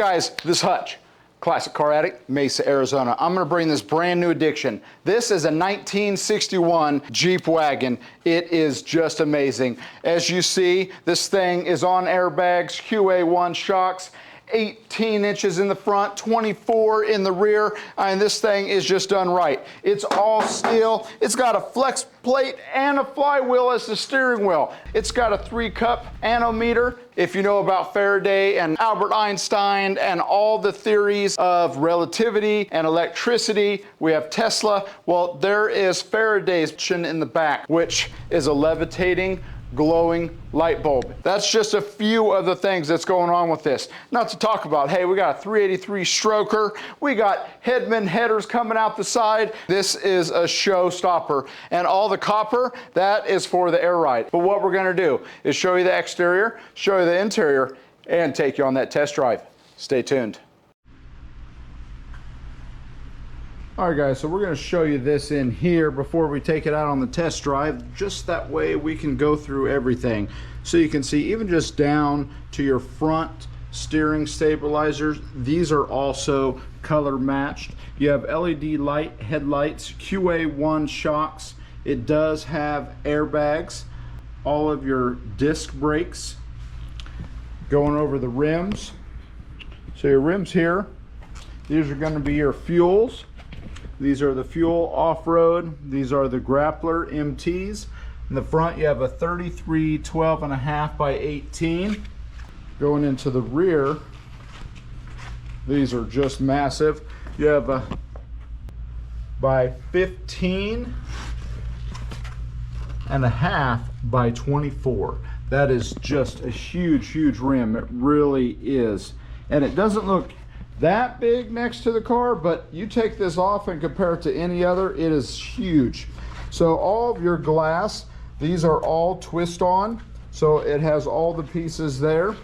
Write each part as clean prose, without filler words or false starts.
guys, this Hutch, classic car addict, Mesa, Arizona. I'm gonna bring this brand new addition. This is a 1961 Jeep wagon. It is just amazing. As you see, this thing is on airbags, QA1 shocks, 18 inches in the front, 24 in the rear, and this thing is just done right. It's all steel. It's got a flex plate and a flywheel as the steering wheel. It's got a 3-cup odometer. If you know about Faraday and Albert Einstein and all the theories of relativity and electricity, we have Tesla. Well, there is Faraday's in the back, which is a levitating, glowing light bulb. That's just a few of the things that's going on with this. Not to talk about, hey, we got a 383 stroker, we got Headman headers coming out the side. This is a showstopper. And all the copper, that is for the air ride. But what we're gonna do is show you the exterior, show you the interior, and take you on that test drive. Stay tuned. All right guys, so we're going to show you this in here before we take it out on the test drive, just that way we can go through everything. So you can see even just down to your front steering stabilizers, these are also color matched. You have LED light headlights, QA1 shocks. It does have airbags, all of your disc brakes, going over the rims. So your rims here, these are going to be your fuels. These are the fuel off-road. These are the Grappler MTs. In the front, you have a 33 12.5 by 18. Going into the rear, these are just massive. You have a by 15.5 by 24. That is just a huge, huge rim. It really is. And it doesn't look that big next to the car, but you take this off and compare it to any other, it is huge. So all of your glass, these are all twist on, so it has all the pieces there.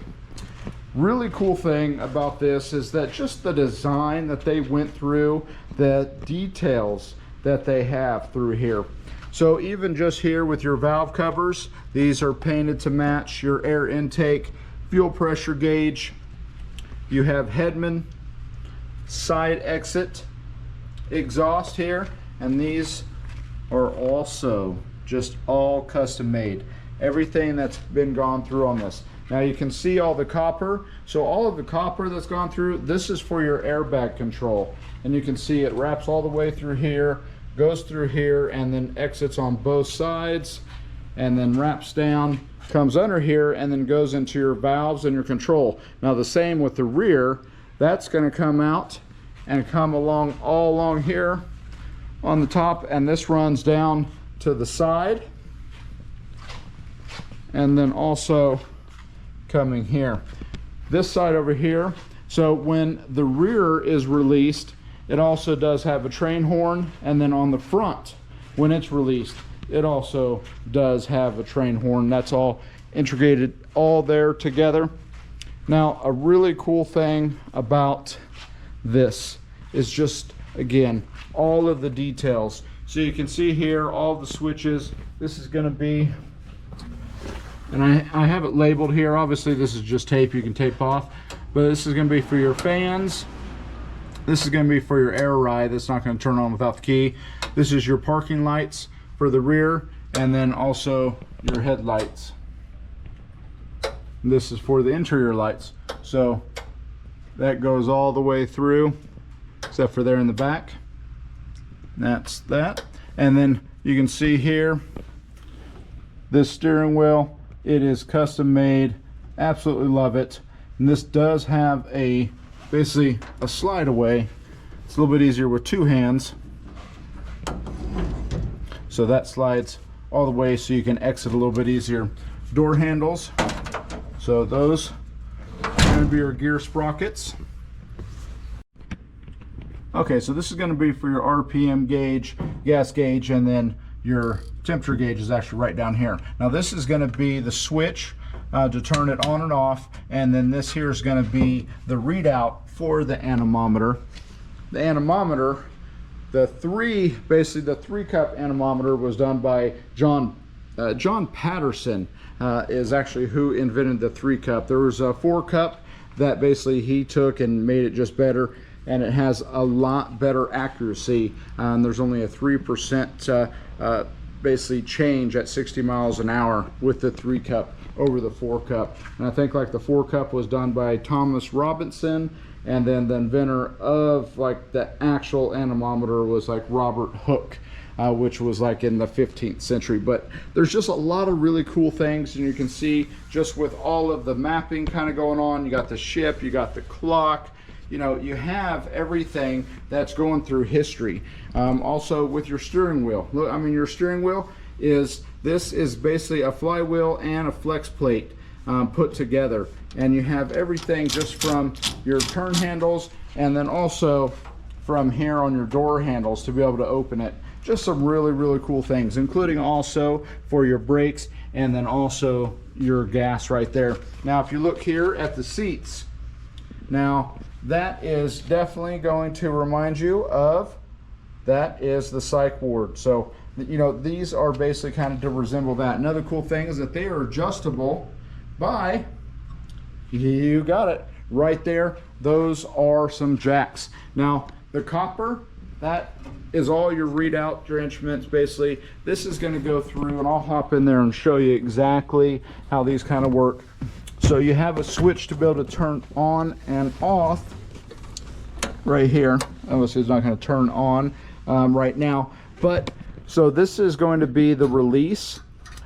Really cool thing about this is that just the design that they went through, the details that they have through here. So even just here with your valve covers, these are painted to match your air intake, fuel pressure gauge. You have Headman side exit exhaust here, and these are also just all custom made. Everything that's been gone through on this. Now you can see all the copper. So all of the copper that's gone through, this is for your airbag control. And you can see it wraps all the way through here, goes through here, and then exits on both sides, and then wraps down, comes under here, and then goes into your valves and your control. Now the same with the rear. That's going to come out and come along all along here on the top, and this runs down to the side, and then also coming here. This side over here, so when the rear is released, it also does have a train horn, and then on the front, when it's released, it also does have a train horn. That's all integrated all there together. Now, a really cool thing about this is just, again, all of the details. So you can see here all the switches. This is going to be, and I have it labeled here. Obviously, this is just tape you can tape off, but this is going to be for your fans. This is going to be for your air ride. That's not going to turn on without the key. This is your parking lights for the rear, and then also your headlights. This is for the interior lights. So that goes all the way through, except for there in the back. That's that. And then you can see here, this steering wheel, it is custom made. Absolutely love it. And this does have a, basically a slide away. It's a little bit easier with two hands. So that slides all the way so you can exit a little bit easier. Door handles. So those are going to be your gear sprockets. Okay, so this is going to be for your RPM gauge, gas gauge, and then your temperature gauge is actually right down here. Now this is going to be the switch to turn it on and off, and then this here is going to be the readout for the anemometer. The anemometer, basically the 3-cup anemometer was done by John Patterson. Is actually who invented the 3-cup. There was a 4-cup that basically he took and made it just better, and it has a lot better accuracy. There's only a 3% basically change at 60 miles an hour with the 3 cup over the 4 cup. And I think like the 4 cup was done by Thomas Robinson, and then the inventor of like the actual anemometer was like Robert Hooke, which was like in the 15th century. But there's just a lot of really cool things, and you can see just with all of the mapping kind of going on. You got the ship, you got the clock, you know, you have everything that's going through history. Also with your steering wheel, look, I mean, your steering wheel is, this is basically a flywheel and a flex plate put together, and you have everything just from your turn handles, and then also from here on your door handles to be able to open it. Just some really, really cool things, including also for your brakes, and then also your gas right there. Now if you look here at the seats, now that is definitely going to remind you of, that is the psych ward. So, you know, these are basically kind of to resemble that. Another cool thing is that they are adjustable by, you got it, right there. Those are some jacks. Now, the copper, that is all your readout, your instruments basically. This is going to go through, and I'll hop in there and show you exactly how these kind of work. So you have a switch to be able to turn on and off right here. Obviously it's not going to turn on right now, but so this is going to be the release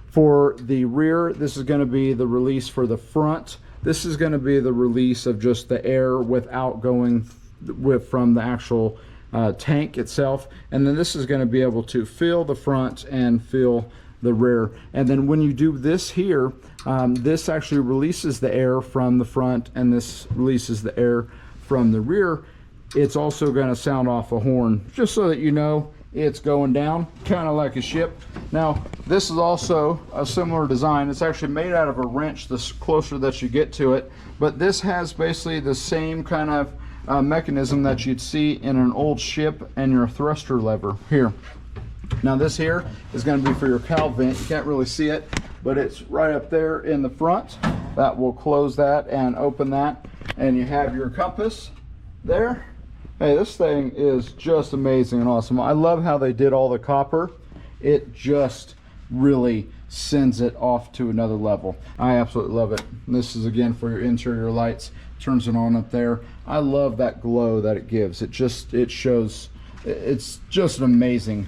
for the rear. This is going to be the release for the front. This is going to be the release of just the air without going from the actual tank itself. And then this is going to be able to fill the front and fill the rear. And then when you do this here, this actually releases the air from the front, and this releases the air from the rear. It's also going to sound off a horn, just so that you know it's going down, kind of like a ship. Now this is also a similar design. It's actually made out of a wrench the closer that you get to it, but this has basically the same kind of mechanism that you'd see in an old ship, and your thruster lever here. Now this here is going to be for your cowl vent. You can't really see it, but it's right up there in the front. That will close that and open that, and you have your compass there. Hey, this thing is just amazing and awesome. I love how they did all the copper. It just really sends it off to another level. I absolutely love it. And this is again for your interior lights. Turns it on up there. I love that glow that it gives. It shows, it's just an amazing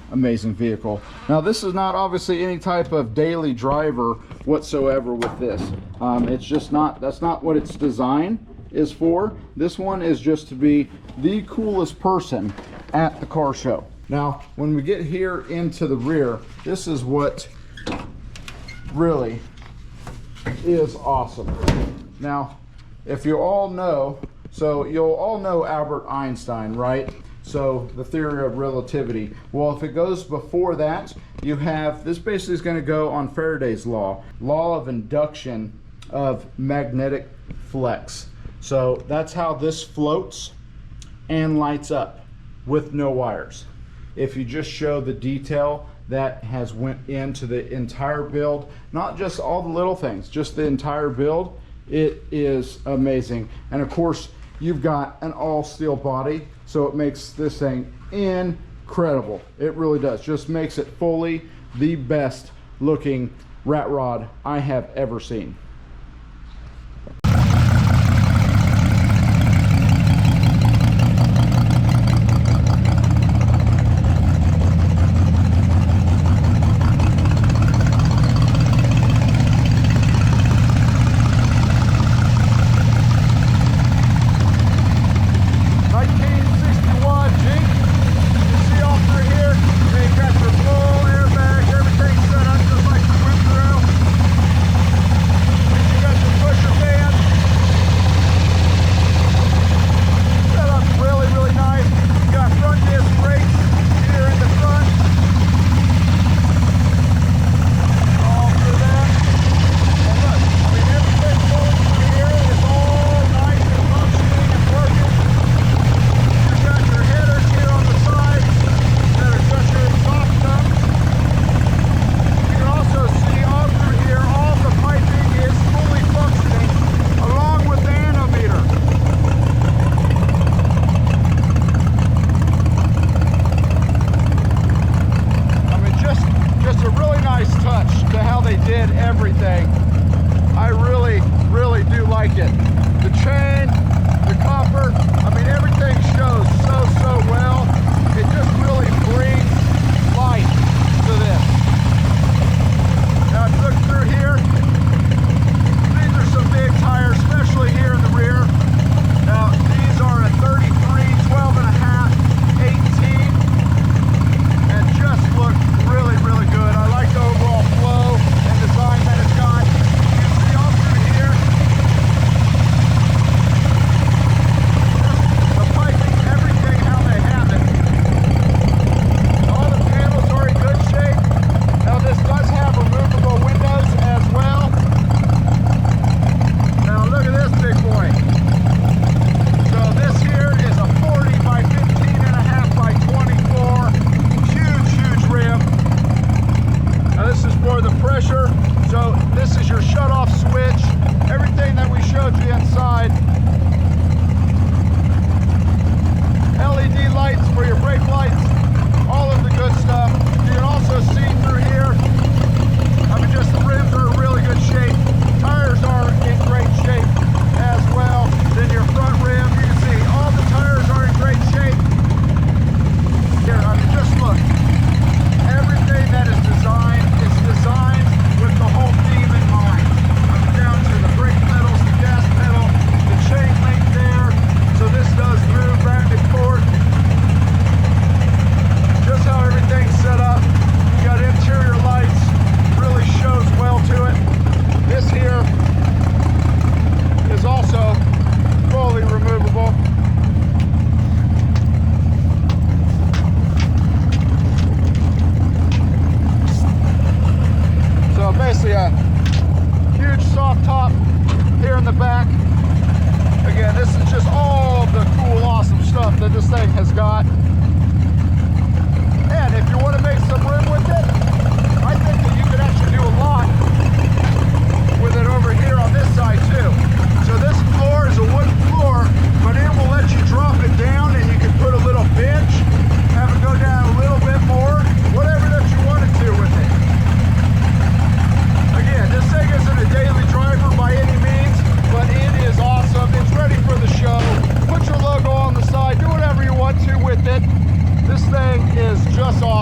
vehicle. Now this is not obviously any type of daily driver whatsoever with this. It's just not, that's not what its design is for. This one is just to be the coolest person at the car show. Now when we get here into the rear, this is what really is awesome. Now if you all know, so you'll all know Albert Einstein, right? So the theory of relativity. Well, if it goes before that, you have, this basically is going to go on Faraday's law of induction of magnetic flex. So that's how this floats and lights up with no wires. If you just show the detail that has went into the entire build, not just all the little things, just the entire build, it is amazing. And of course, you've got an all steel body, so it makes this thing incredible. It really does. Just makes it fully the best looking rat rod I have ever seen.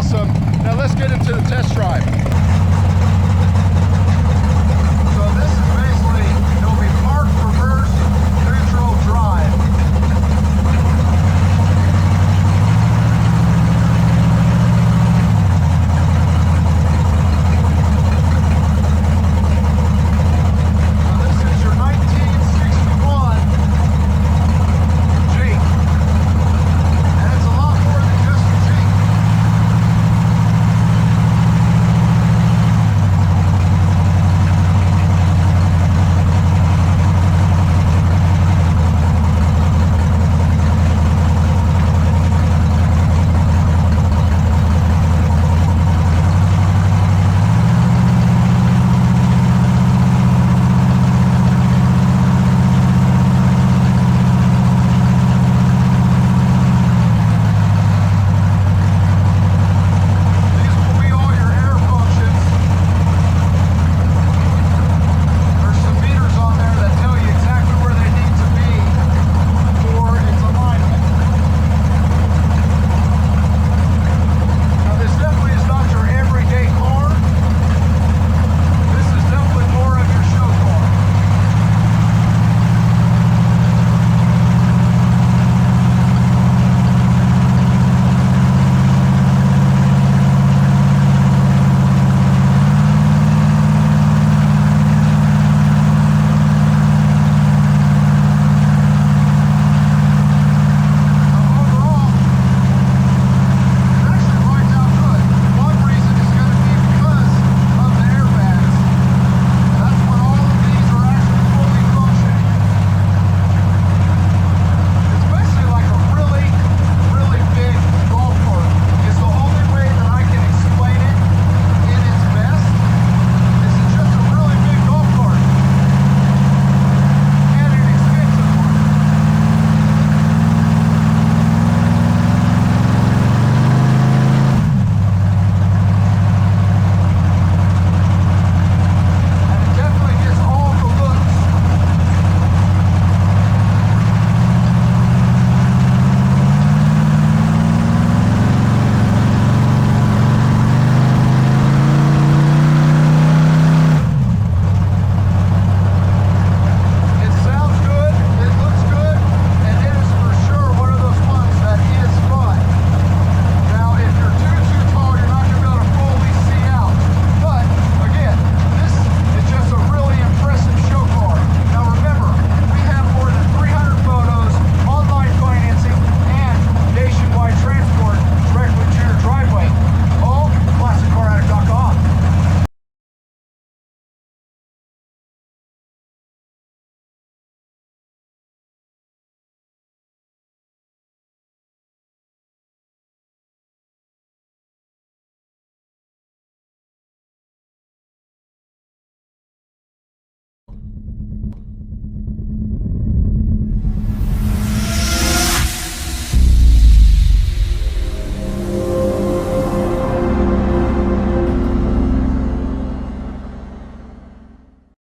awesome. Now let's get into the test drive.